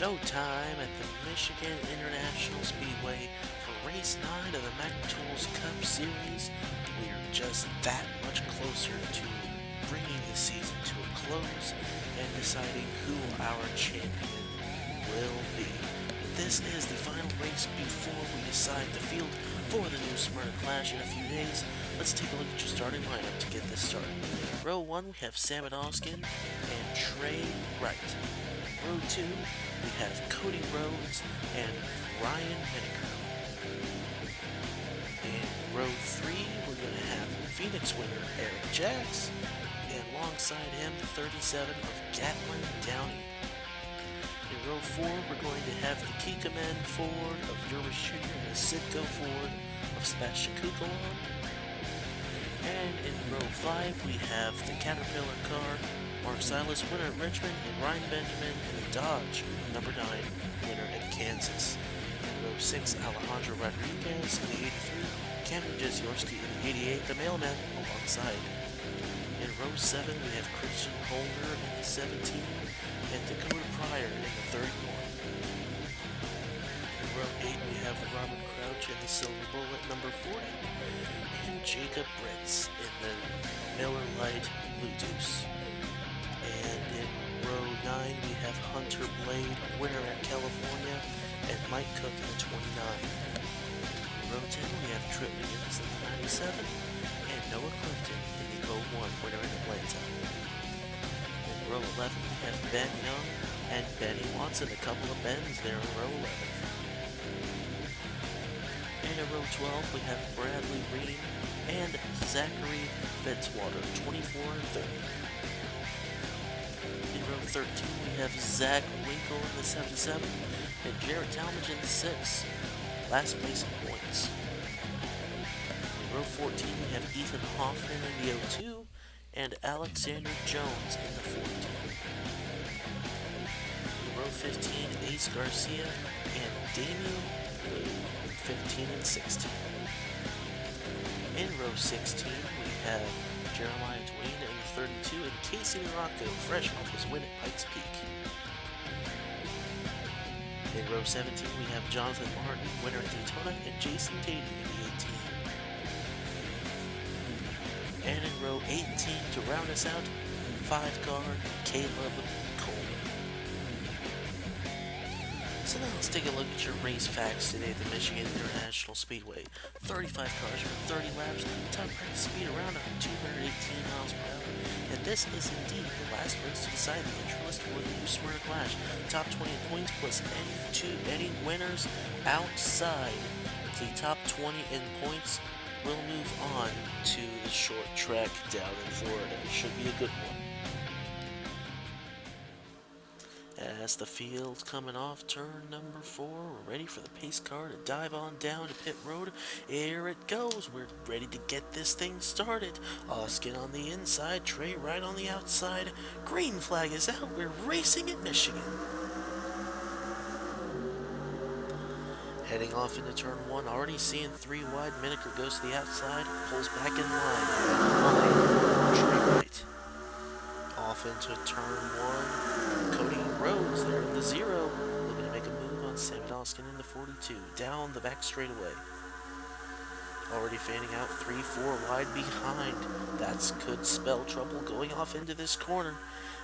showtime at the Michigan International Speedway for race 9 of the MacTools Cup Series. We are just that much closer to bringing the season to a close and deciding who our champion will be. This is the final race before we decide the field for the new Smyrna Clash in a few days. Let's take a look at your starting lineup to get this started. Row 1, we have Samet Ozkan and Trey Wright. Row 2, we have Cody Rhodes and Ryan Minneker. In row 3, we're going to have Phoenix winner Aric Jacks, and alongside him, the 37 of Gatlin Downey. In row 4, we're going to have the Cucalon Ford of Drwish Junior and the Sitco Ford of Cucalon. And in row 5, we have the Caterpillar car, Sylas winner at Richmond, and Reim Benjamin and the Dodge number 9 winner at Kansas. In row 6, Alejandro Rodriguez in the 83, Jeziorski in the 88, the mailman alongside. In row 7, we have Christian Holder in the 17, and Dakota Prior in the 31. In row 8, we have Robert Crouch in the Silver Bullet number 40, and Jacob Brits in the Miller Lite Blue Deuce. And in row 9, we have Hunter Blade, winner at California, and Mike Cook in the 29. In row 10, we have Trip McGinnis in the 97, and Noah Clifton in the 01, winner in Atlanta. In row 11, we have Ben Jung and Benny Watson, a couple of Bens there in row 11. And in row 12, we have Bradley Reim and Zachary Fitzwater, 24 and 30. In row 13, we have Zack Winkle in the 77 and Jarrett Tallmadge in the 6, last place in points. In row 14, we have Ethan Hoffman in the 02 and Alexander Jones in the 14. In row 15, Ace Garcia and Damian Blue, 15 and 16. In row 16, we have Jeremiah Dwayne in the 32 and Casey Nanako, fresh off his win at Pikes Peak. In row 17, we have Jonathan Martin, winner at Daytona, and Jason Dady in the 18. And in row 18, to round us out, 5-car Caleb Colburn. So now let's take a look at your race facts today at the Michigan International Speedway. 35 cars for 30 laps, top practice speed around 218 miles per hour. And this is indeed the last race to decide the entry list for the new Smyrna Clash. Top 20 in points plus any winners outside the top 20 in points will move on to the short track down in Florida. It should be a good one. As the field's coming off turn number 4, we're ready for the pace car to dive on down to pit road. Here it goes. We're ready to get this thing started. Ozkan on the inside, Trey Wright on the outside. Green flag is out. We're racing at Michigan. Heading off into turn 1, already seeing 3 wide. Minneker goes to the outside, pulls back in line. Trey Wright. Off into turn 1. Cody Rhodes there in the 0. Looking to make a move on Samet Ozkan in the 42. Down the back straightaway. Already fanning out 3-4 wide behind. That could spell trouble going off into this corner.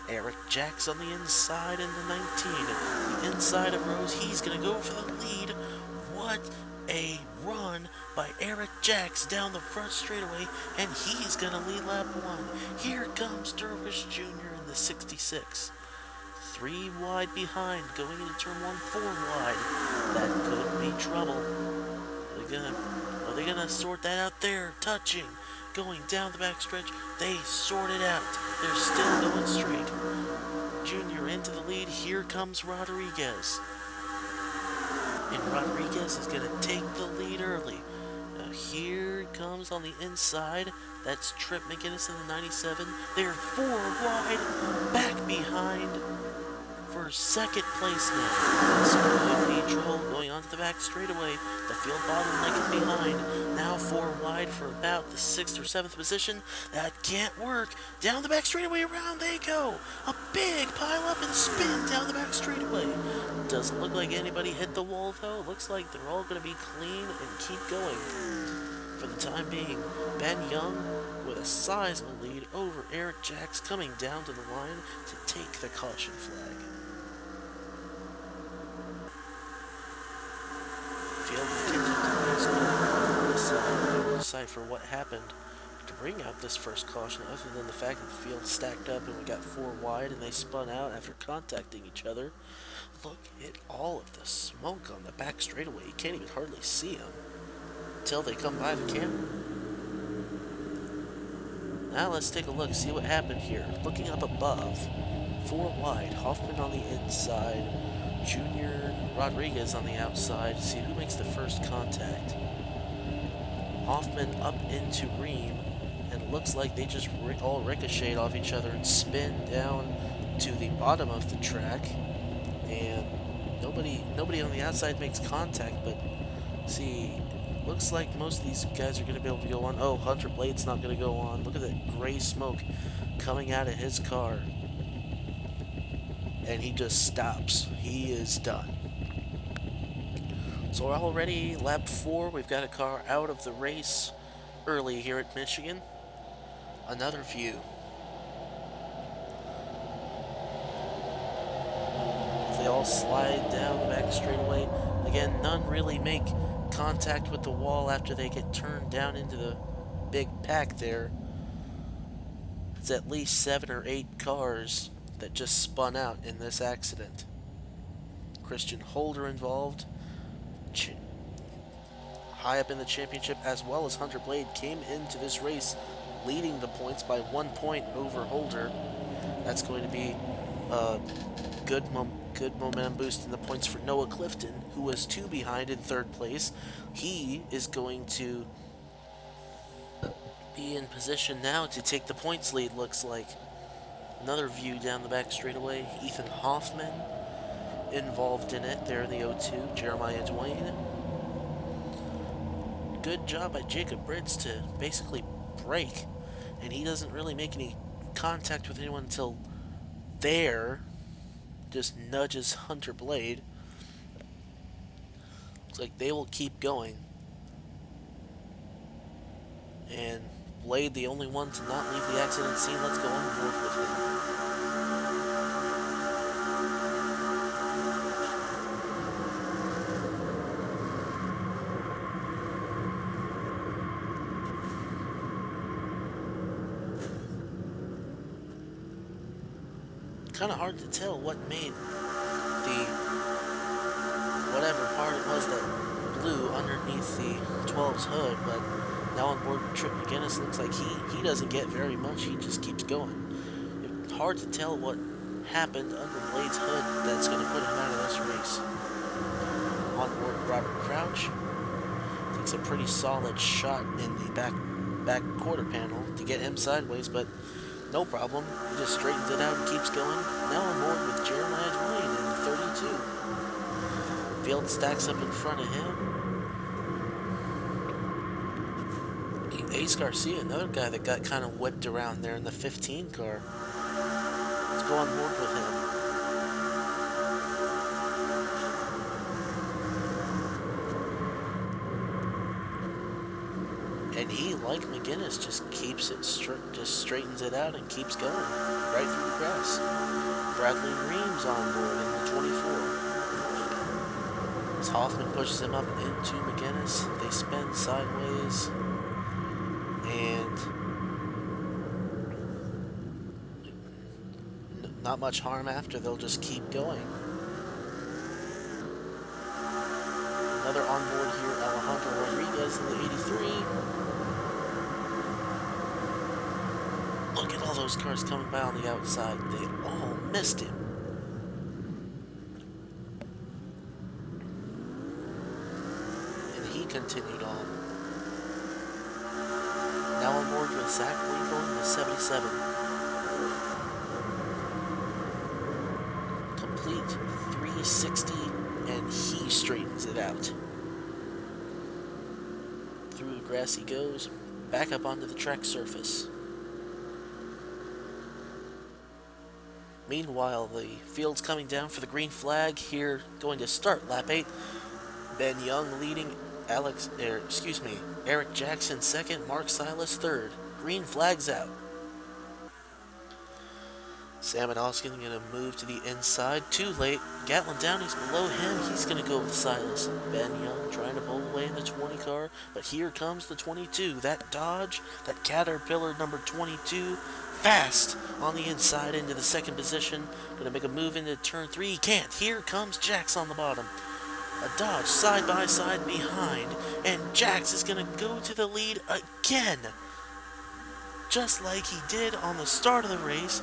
Aric Jacks on the inside in the 19. The inside of Rhodes. He's going to go for the lead. What a run by Aric Jacks down the front straightaway, and he's going to lead lap 1. Here comes Drwish Junior in the 66. 3 wide behind, going into turn 1, 4 wide. That could be trouble. Are they gonna sort that out there? Touching, going down the backstretch. They sort it out. They're still going straight. Junior into the lead. Here comes Rodriguez. And Rodriguez is going to take the lead early. Now here it comes on the inside. That's Trip McGinnis in the 97. They're 4 wide, back behind for second place now. Smooth neutral going onto the back straightaway. The field bottlenecking behind. Now 4 wide for about the 6th or 7th position. That can't work. Down the back straightaway, around they go. A big pile up and spin down the back straightaway. Doesn't look like anybody hit the wall, though. Looks like they're all going to be clean and keep going. For the time being, Ben Jung with a sizable lead over Aric Jacks coming down to the line to take the caution flag. Field continues to decipher what happened to bring out this first caution, other than the fact that the field stacked up and we got 4 wide and they spun out after contacting each other. Look at all of the smoke on the back straightaway. You can't even hardly see them until they come by the camera. Now let's take a look, see what happened here. Looking up above, 4 wide, Hoffman on the inside, Junior Rodriguez on the outside. See who makes the first contact. Hoffman up into Reim, and it looks like they just all ricocheted off each other and spin down to the bottom of the track. And nobody on the outside makes contact, but see, looks like most of these guys are going to be able to go on. Oh, Hunter Blade's not going to go on. Look at that gray smoke coming out of his car. And he just stops. He is done. So we're already lap 4. We've got a car out of the race early here at Michigan. Another view. They all slide down the back straightaway. Again, none really make contact with the wall after they get turned down into the big pack there. It's at least 7 or 8 cars that just spun out in this accident. Christian Holder involved, high up in the championship, as well as Hunter Blade, came into this race leading the points by 1 point over Holder. That's going to be a good momentum boost in the points for Noah Clifton, who was 2 behind in 3rd place. He is going to be in position now to take the points lead, looks like. Another view down the back straightaway. Ethan Hoffman involved in it there in the O2. Jeremiah Dwayne. Good job by Jacob Brits to basically brake, and he doesn't really make any contact with anyone until there. Just nudges Hunter Blade. Looks like they will keep going. And Blade, the only one to not leave the accident scene. Let's go on board with him. Kind of hard to tell what made the whatever part it was that blew underneath the 12's hood, but now on board Trip McGinnis, looks like he doesn't get very much. He just keeps going. It's hard to tell what happened under Blade's hood that's going to put him out of this race. On board Robert Crouch takes a pretty solid shot in the back quarter panel to get him sideways, but no problem. He just straightens it out and keeps going. Now on board with Jeremiah Dwayne in 32. Field stacks up in front of him. Ace Garcia, another guy that got kind of whipped around there in the 15 car. Let's go on board with him. And he, like McGinnis, just keeps it just straightens it out and keeps going right through the grass. Bradley Reim's on board in the 24. As Hoffman pushes him up into McGinnis, they spin sideways, and not much harm after. They'll just keep going. Another on board here, Alejandro Rodriguez in the 83. Look at all those cars coming by on the outside. They all missed him. And he continued on. Now on board with Zack Winkle in the 77. Complete 360, and he straightens it out. Through the grass he goes, back up onto the track surface. Meanwhile, the field's coming down for the green flag here, going to start lap 8. Ben Jung leading, Aric Jacks in second, Mark Sylas third. Green flag's out. Samet Ozkan going to move to the inside. Too late. Gatlin Downey's below him. He's going to go with Sylas. Ben Jung trying to pull away in the 20 car. But here comes the 22. That Dodge, that Caterpillar number 22, fast on the inside into the second position. Going to make a move into turn 3. He can't. Here comes Jacks on the bottom. A Dodge side by side behind. And Jacks is going to go to the lead again. Just like he did on the start of the race.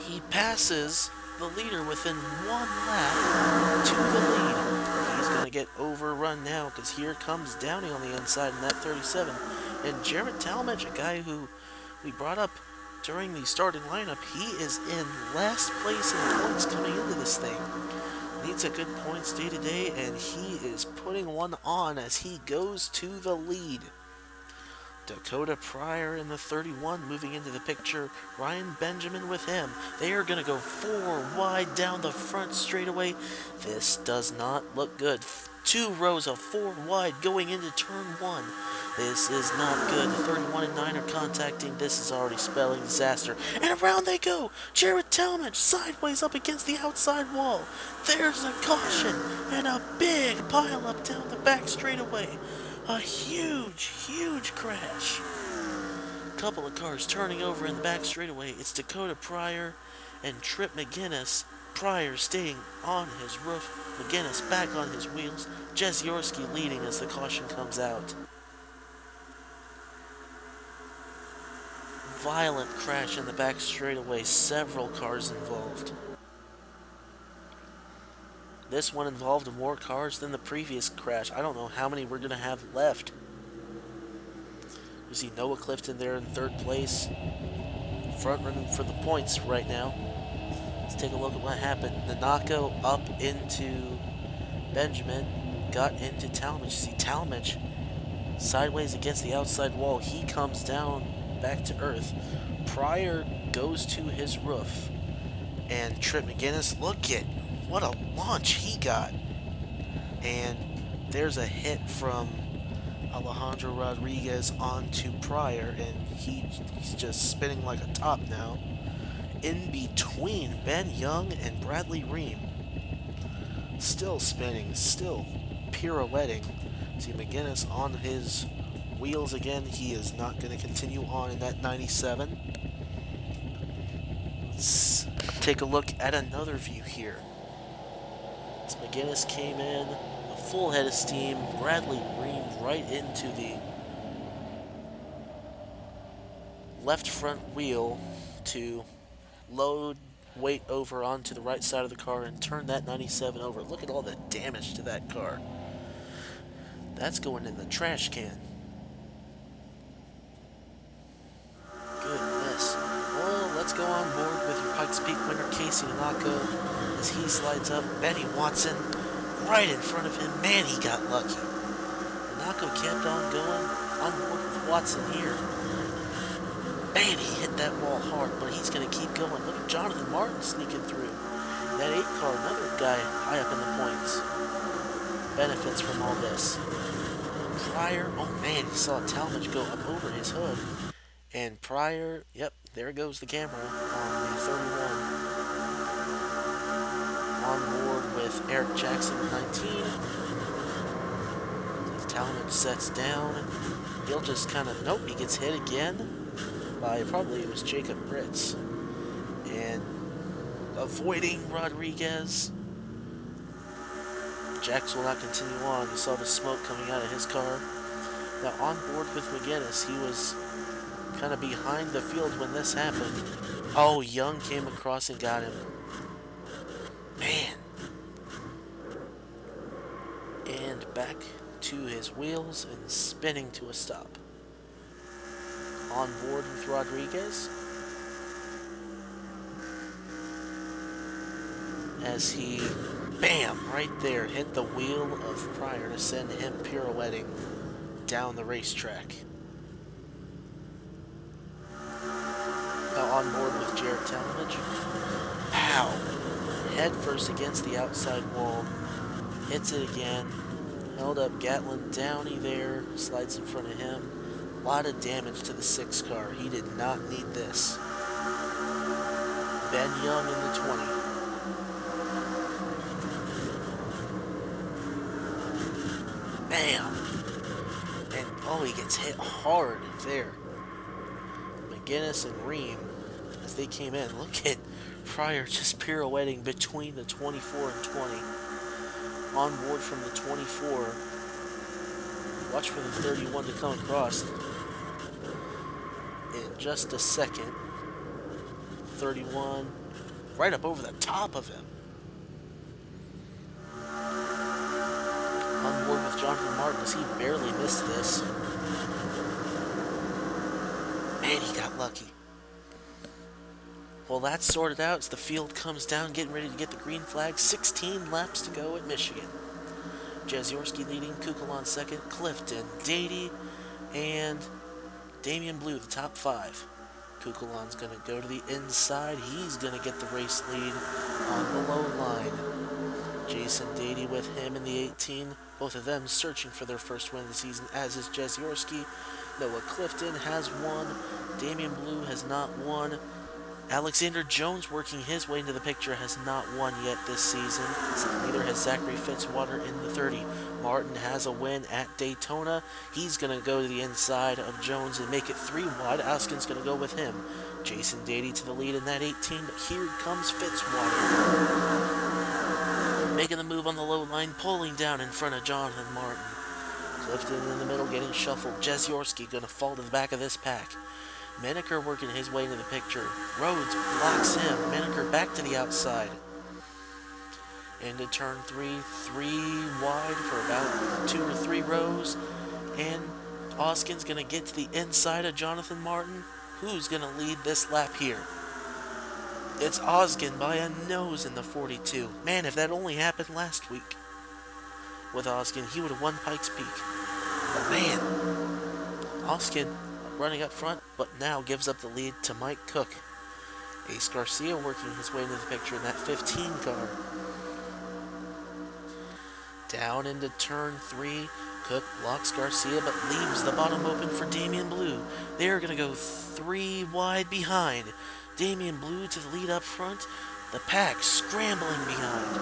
He passes the leader within 1 lap to the lead. He's going to get overrun now because here comes Downey on the inside in that 37. And Jarrett Tallmadge, a guy who we brought up during the starting lineup, he is in last place in points coming into this thing. Needs a good points day to day, and he is putting one on as he goes to the lead. Dakota Prior in the 31 moving into the picture. Ryan Benjamin with him. They are going to go 4 wide down the front straightaway. This does not look good. 2 rows of 4 wide going into turn 1. This is not good. The 31 and 9 are contacting. This is already spelling disaster. And around they go. Jarrett Tallmadge sideways up against the outside wall. There's a caution and a big pile up down the back straightaway. A huge, huge crash. Couple of cars turning over in the back straightaway. It's Dakota Prior and Trip McGinnis. Prior staying on his roof. McGinnis back on his wheels. Jeziorski leading as the caution comes out. Violent crash in the back straightaway. Several cars involved. This one involved more cars than the previous crash. I don't know how many we're going to have left. You see Noah Clifton there in 3rd place. Front running for the points right now. Let's take a look at what happened. Nanako up into Benjamin. Got into Tallmadge. See Tallmadge sideways against the outside wall. He comes down back to earth. Prior goes to his roof. And Trip McGinnis, look at what a launch he got. And there's a hit from Alejandro Rodriguez onto Prior, and he's just spinning like a top now. In between Ben Jung and Bradley Reim. Still spinning, still pirouetting. See McGinnis on his wheels again. He is not going to continue on in that 97. Let's take a look at another view here. As McGinnis came in, a full head of steam, Bradley Reim right into the left front wheel to load weight over onto the right side of the car and turn that 97 over. Look at all the damage to that car. That's going in the trash can. Goodness. Well, let's go on board with your Pikes Peak winner, Casey Nanako. As he slides up, Benny Watson right in front of him. Man, he got lucky. Nanako kept on going on board with Watson here. Man, he hit that wall hard, but he's going to keep going. Look at Jonathan Martin sneaking through. That 8 car, another guy high up in the points. Benefits from all this. Prior, oh man, he saw Tallmadge go up over his hood. And Prior, yep, there goes the camera on the 31. On board with Aric Jacks in 19. Tallmadge sets down. He'll just kind of, nope, he gets hit again by, probably it was Jacob Brits. And avoiding Rodriguez. Jacks will not continue on. You saw the smoke coming out of his car. Now on board with McGinnis, he was kind of behind the field when this happened. Oh, Jung came across and got him. Man. And back to his wheels and spinning to a stop. On board with Rodriguez. As he, bam, right there, hit the wheel of Prior to send him pirouetting down the racetrack. on board with Jarrett Tallmadge. Pow! Head first against the outside wall. Hits it again. Held up Gatlin Downey there. Slides in front of him. A lot of damage to the 6 car. He did not need this. Ben Jung in the 20. Bam! And oh, he gets hit hard there. McGinnis and Reim, as they came in, look at Prior just pirouetting between the 24 and 20. On board from the 24. Watch for the 31 to come across in just a second. 31 right up over the top of him. On board with Jonathan Martin as he barely missed this. Man, he got lucky. Well, that's sorted out as the field comes down, getting ready to get the green flag. 16 laps to go at Michigan. Jeziorski leading, Cucalon second, Clifton, Dady, and Damian Blue, the top 5. Cucalon's going to go to the inside. He's going to get the race lead on the low line. Jason Dady with him in the 18. Both of them searching for their first win of the season, as is Jeziorski. Noah Clifton has won. Damian Blue has not won. Alexander Jones, working his way into the picture, has not won yet this season. Neither has Zachary Fitzwater in the 30. Martin has a win at Daytona. He's going to go to the inside of Jones and make it 3 wide. Ozkan's going to go with him. Jason Dady to the lead in that 18, but here comes Fitzwater. Making the move on the low line, pulling down in front of Jonathan Martin. Clifton in the middle getting shuffled. Jeziorski going to fall to the back of this pack. Minneker working his way into the picture. Rhodes blocks him. Minneker back to the outside. Into turn 3, 3 wide for about 2 or 3 rows. And Ozkan's going to get to the inside of Jonathan Martin. Who's going to lead this lap here? It's Ozkan by a nose in the 42. Man, if that only happened last week with Ozkan, he would have won Pikes Peak. But man, Ozkan running up front, but now gives up the lead to Mike Cook. Ace Garcia working his way into the picture in that 15 car. Down into turn 3. Cook blocks Garcia, but leaves the bottom open for Damian Blue. They're going to go 3 wide behind. Damian Blue to the lead up front. The pack scrambling behind.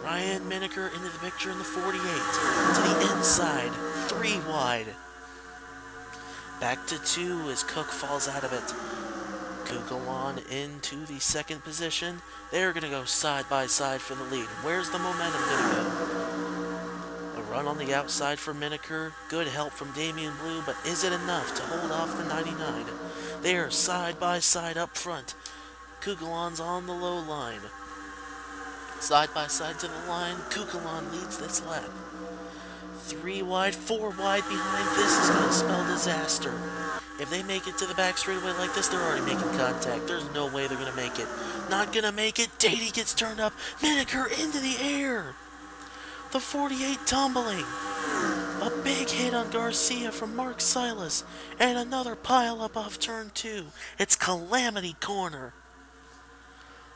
Ryan Minneker into the picture in the 48. To the inside. 3 wide. Back to 2 as Cook falls out of it. Cucalon into the 2nd position. They're going to go side by side for the lead. Where's the momentum going to go? A run on the outside for Minneker. Good help from Damian Blue, but is it enough to hold off the 99? They are side by side up front. Cucalon's on the low line. Side by side to the line. Cucalon leads this lap. 3 wide, 4 wide behind. This is going to spell disaster. If they make it to the back straightaway like this, they're already making contact. There's no way they're going to make it. Not going to make it. Dady gets turned up. Minneker into the air. The 48 tumbling. A big hit on Garcia from Mark Sylas. And another pile up off turn 2. It's Calamity Corner.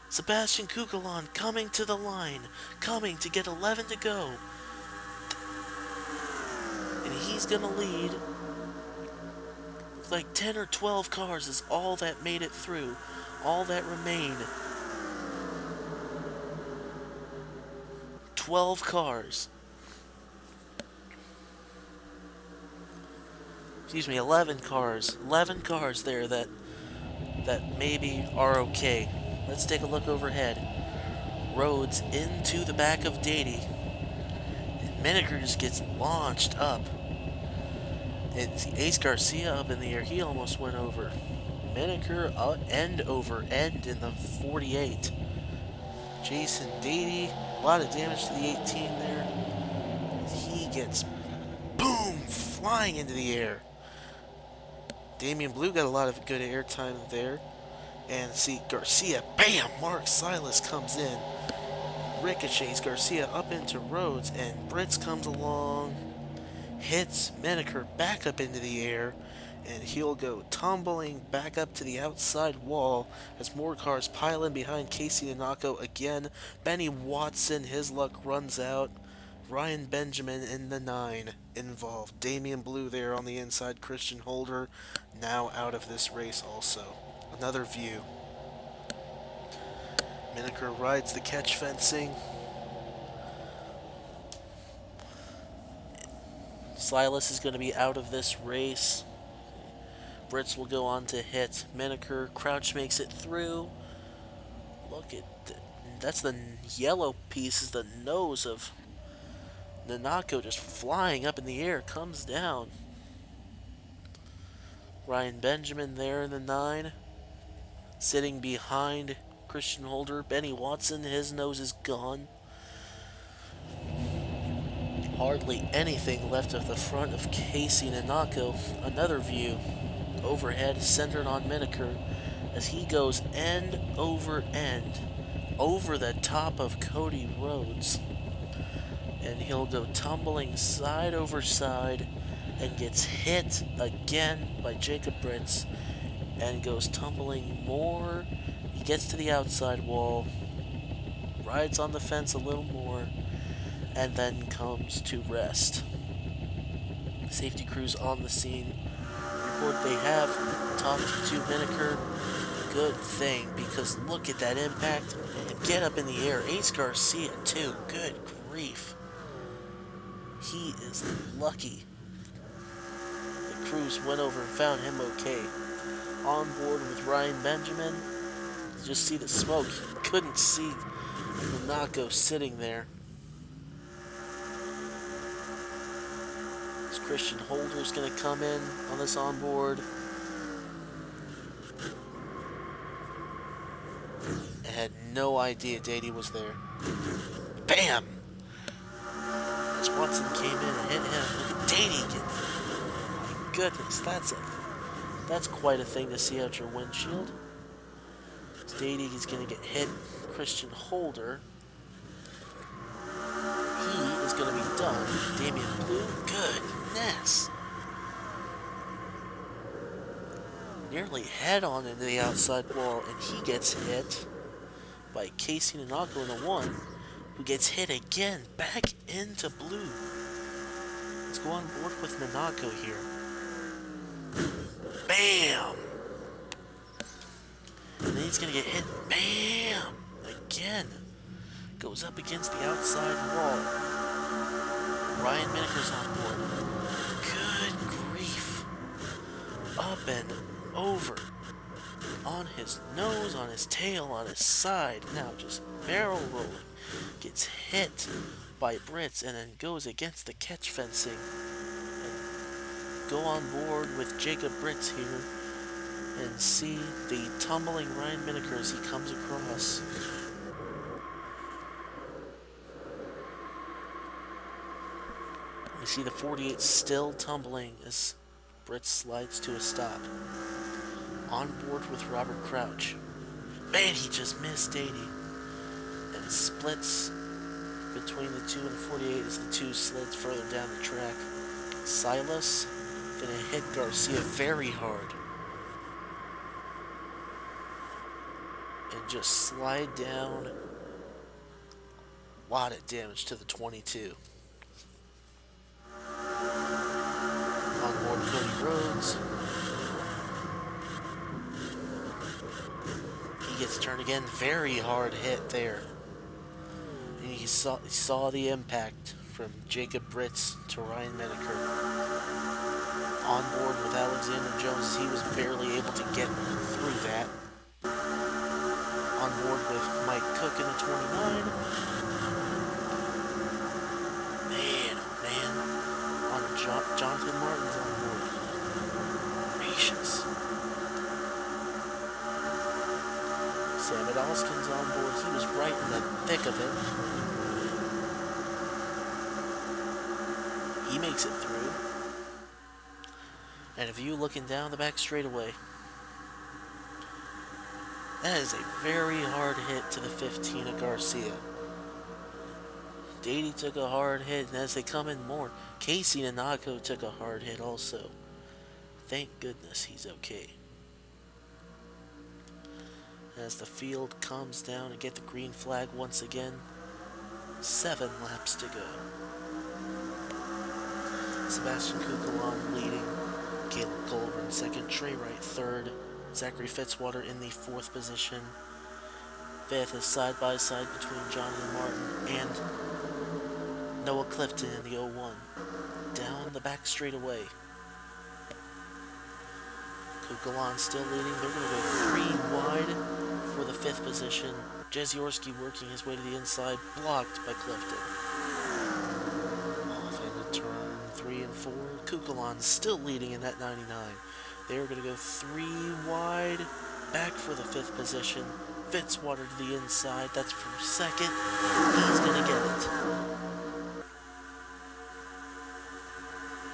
Sebastian Cucalon coming to the line. Coming to get 11 to go. And he's going to lead. Like 10 or 12 cars is all that made it through. All that remained. 12 cars. Excuse me, 11 cars. 11 cars there that maybe are okay. Let's take a look overhead. Rhodes into the back of Dady. And Minneker just gets launched up. It's Ace Garcia up in the air. He almost went over. Minneker end over end in the 48. Jason Dady, a lot of damage to the 18 there. He gets boom flying into the air. Damian Blue got a lot of good airtime there. And see Garcia, bam! Mark Sylas comes in. Ricochets Garcia up into Rhodes, and Brits comes along. Hits Minneker back up into the air, and he'll go tumbling back up to the outside wall as more cars pile in behind Casey Nanako again. Benny Watson, his luck runs out. Ryan Benjamin in the 9 involved. Damian Blue there on the inside. Christian Holder now out of this race also. Another view. Minneker rides the catch fencing. Sylas is going to be out of this race. Brits will go on to hit Minneker. Crouch makes it through. Look at that's the yellow piece, is the nose of Nanako just flying up in the air, comes down. Ryan Benjamin there in the 9, sitting behind Christian Holder. Benny Watson, his nose is gone. Hardly anything left of the front of Casey Nanako. Another view overhead centered on Minneker as he goes end over the top of Cody Rhodes. And he'll go tumbling side over side and gets hit again by Jacob Brits and goes tumbling more. He gets to the outside wall, rides on the fence a little more, and then comes to rest. Safety crews on the scene report they have talked to Minneker. Good thing, because look at that impact. And get up in the air. Ace Garcia too. Good grief. He is lucky. The crews went over and found him okay. On board with Ryan Benjamin. Just see the smoke. Couldn't see Nanako sitting there. This Christian Holder's going to come in on this onboard. I had no idea Dady was there. Bam! As Watson came in and hit him, Dady gets... My goodness, that's quite a thing to see out your windshield. Dady is going to get hit. Christian Holder. He is going to be done. Damian Blue. Goodness. Nearly head on into the outside wall, and he gets hit by Casey Nanako in the 1, who gets hit again back into Blue. Let's go on board with Nanako here. Bam! And then he's going to get hit. Bam! Again. Goes up against the outside wall. Ryan Minneker's on board. Good grief. Up and over. On his nose, on his tail, on his side. Now just barrel rolling. Gets hit by Brits and then goes against the catch fencing. And go on board with Jacob Brits here and see the tumbling Ryan Minneker as he comes across. You see the 48 still tumbling as Brits slides to a stop. On board with Robert Crouch. Man, he just missed Dady. And splits between the 2 and the 48 as the 2 slides further down the track. Sylas gonna hit Garcia very hard. And just slide down. A lot of damage to the 22. On board Cody Rhodes. He gets turned again. Very hard hit there. And he saw the impact from Jacob Brits to Ryan Minneker. On board with Alexander Jones, he was barely able to get through that. On board with Mike Cook in the 29. Man, oh man. On Jonathan Martin's on board. Gracious. Samet Ozkan's on board. He was right in the thick of it. He makes it through. And a view looking down the back straightaway. That is a very hard hit to the 15 of Garcia. Dady took a hard hit, and as they come in more, Casey Nanako took a hard hit also. Thank goodness he's okay. As the field comes down and get the green flag once again, 7 laps to go. Sebastian Cucalon leading, Caleb Colburn second, Trey Wright third, Zachary Fitzwater in the 4th position. 5th is side by side between Jonathan Martin and Noah Clifton in the 01. Down the back straightaway. Cucalon still leading. They're going to go 3 wide for the 5th position. Jeziorski working his way to the inside, blocked by Clifton. Off into turn 3 and 4. Cucalon still leading in that 99. They're going to go 3 wide, back for the 5th position. Fitzwater to the inside, that's for 2nd. He's going to get it.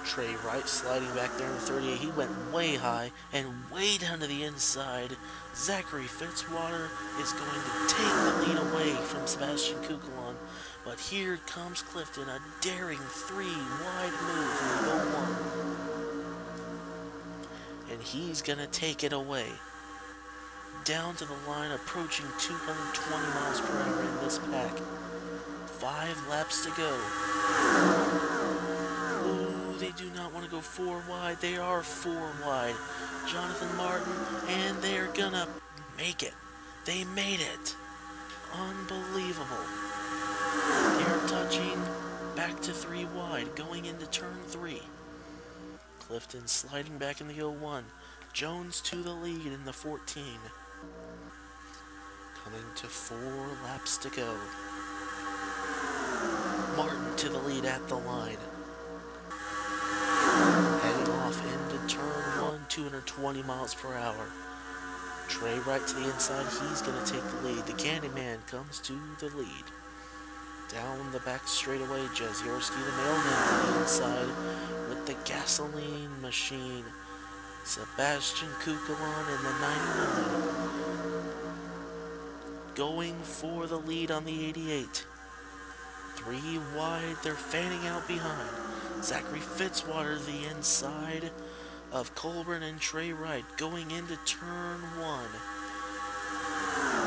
Trey Wright sliding back there in the 38. He went way high and way down to the inside. Zachary Fitzwater is going to take the lead away from Sebastian Cucalon. But here comes Clifton, a daring 3 wide move in the 01. And he's going to take it away. Down to the line, approaching 220 miles per hour in this pack. 5 laps to go. Ooh, they do not want to go 4 wide. They are 4 wide. Jonathan Martin, and they're gonna make it. They made it. Unbelievable. They're touching back to 3 wide, going into turn 3. Clifton sliding back in the 01. Jones to the lead in the 14. Coming to 4 laps to go. Martin to the lead at the line. Heading off into turn 1, 220 miles per hour. Trey Wright to the inside, he's going to take the lead. The Candyman comes to the lead. Down the back straightaway, Jeziorski, the mailman, to the inside with the gasoline machine. Sebastian Cucalon in the 99. Going for the lead on the 88. 3 wide, they're fanning out behind. Zachary Fitzwater to the inside of Colburn and Trey Wright going into turn 1.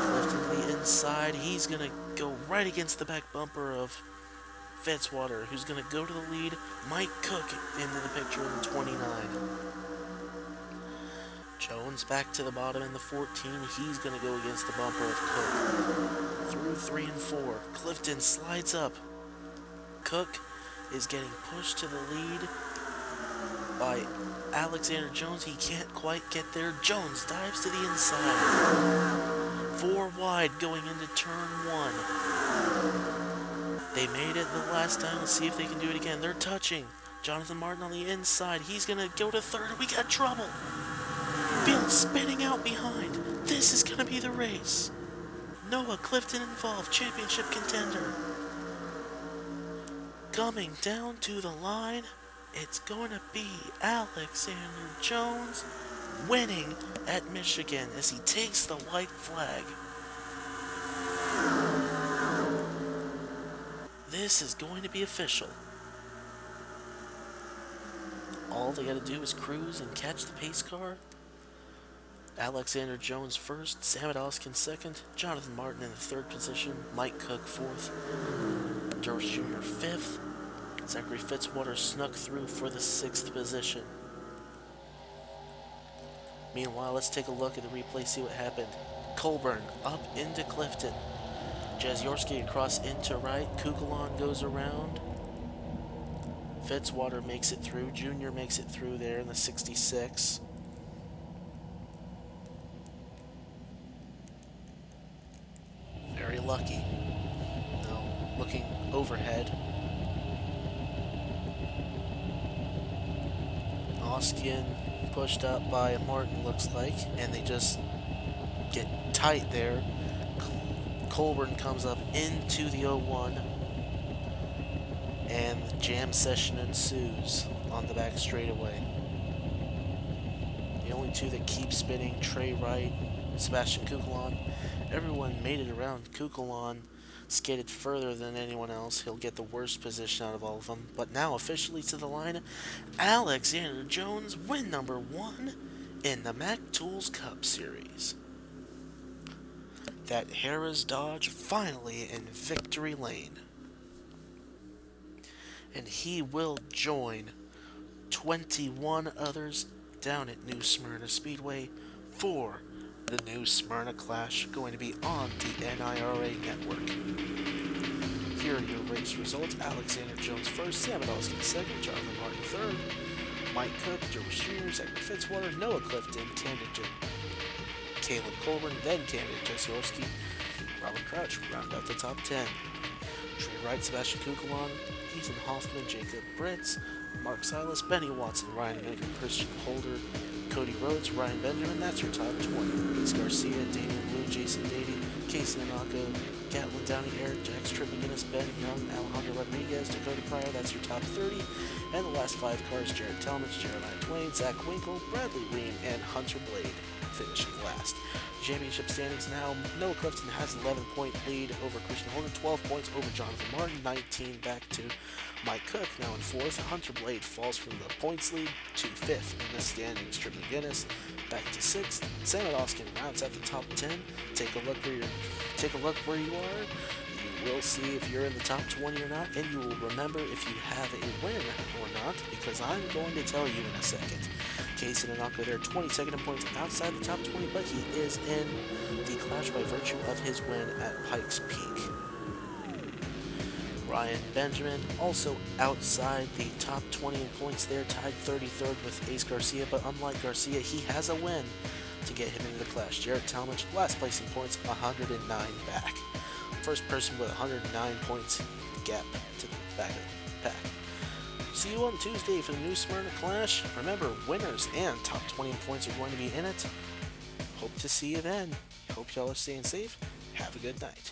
Clifton to the inside, he's going to go right against the back bumper of Fitzwater, who's going to go to the lead. Mike Cook into the picture in the 29. Jones back to the bottom in the 14. He's going to go against the bumper of Cook. Through 3 and 4. Clifton slides up. Cook is getting pushed to the lead by Alexander Jones. He can't quite get there. Jones dives to the inside. 4 wide going into turn 1. They made it the last time. Let's see if they can do it again. They're touching. Jonathan Martin on the inside. He's going to go to 3rd. We got trouble. Field spinning out behind. This is going to be the race. Noah Clifton involved, championship contender. Coming down to the line, it's going to be Alexander Jones winning at Michigan as he takes the white flag. This is going to be official. All they got to do is cruise and catch the pace car. Alexander Jones first, Samet Ozkan second, Jonathan Martin in the 3rd position, Mike Cook 4th, Drwish Junior 5th, Zachary Fitzwater snuck through for the 6th position. Meanwhile, let's take a look at the replay, see what happened. Colburn up into Clifton. Jeziorski across into Wright. Cucalon goes around. Fitzwater makes it through. Junior makes it through there in the 66. Very lucky. Now, looking overhead. Ozkan pushed up by Martin, looks like, and they just get tight there. Colburn comes up into the 01, and the jam session ensues on the back straightaway. The only two that keep spinning, Trey Wright, Sebastian Cucalon. Everyone made it around Cucalon Skated further than anyone else. He'll get the worst position out of all of them. But now officially to the line, Alexander Jones, win number 1 in the MacTools Cup Series. That Harrah's Dodge finally in victory lane. And he will join 21 others down at New Smyrna Speedway for the New Smyrna Clash, going to be on the NIRA network. Here are your race results. Alexander Jones first, Samet Ozkan second, Jonathan Martin third, Mike Cook, Drwish Junior, Zachary Fitzwater, Noah Clifton, Caleb Colburn, then candidate Jeziorski, Robert Crouch round out the top 10. Trey Wright, Sebastian Cucalon, Ethan Hoffman, Jacob Brits, Mark Sylas, Benny Watson, Ryan Minneker, Christian Holder, Cody Rhodes, Ryan Benjamin, that's your top 20. Garcia, Damian Blue, Jason Dady, Casey Nanako, Gatlin Downey, Aric Jacks, Trey Wright, Ben Jung, Alejandro Rodriguez, Dakota Prior, that's your top 30. And the last 5 cars, Jarrett Tallmadge, Dwayne, Zack Winkle, Bradley Reim, and Hunter Blade finishing last. Championship standings now, Noah Clifton has 11-point lead over Christian Holder, 12 points over Jonathan Martin, 19 back to Mike Cook, now in 4th. Hunter Blade falls from the points lead to 5th in the standings. Trip McGinnis back to 6th. Samet Ozkan rounds out the top 10. Take a look where you are. You will see if you're in the top 20 or not, and you will remember if you have a win or not, because I'm going to tell you in a second. Casey Nanako there, 22nd in points outside the top 20, but he is in the clash by virtue of his win at Pikes Peak. Ryan Benjamin also outside the top 20 in points there, tied 33rd with Ace Garcia, but unlike Garcia, he has a win to get him into the clash. Jarrett Tallmadge, last place in points, 109 back. First person with 109 points gap to the back of the pack. See you on Tuesday for the New Smyrna Clash. Remember, winners and top 20 in points are going to be in it. Hope to see you then. Hope y'all are staying safe. Have a good night.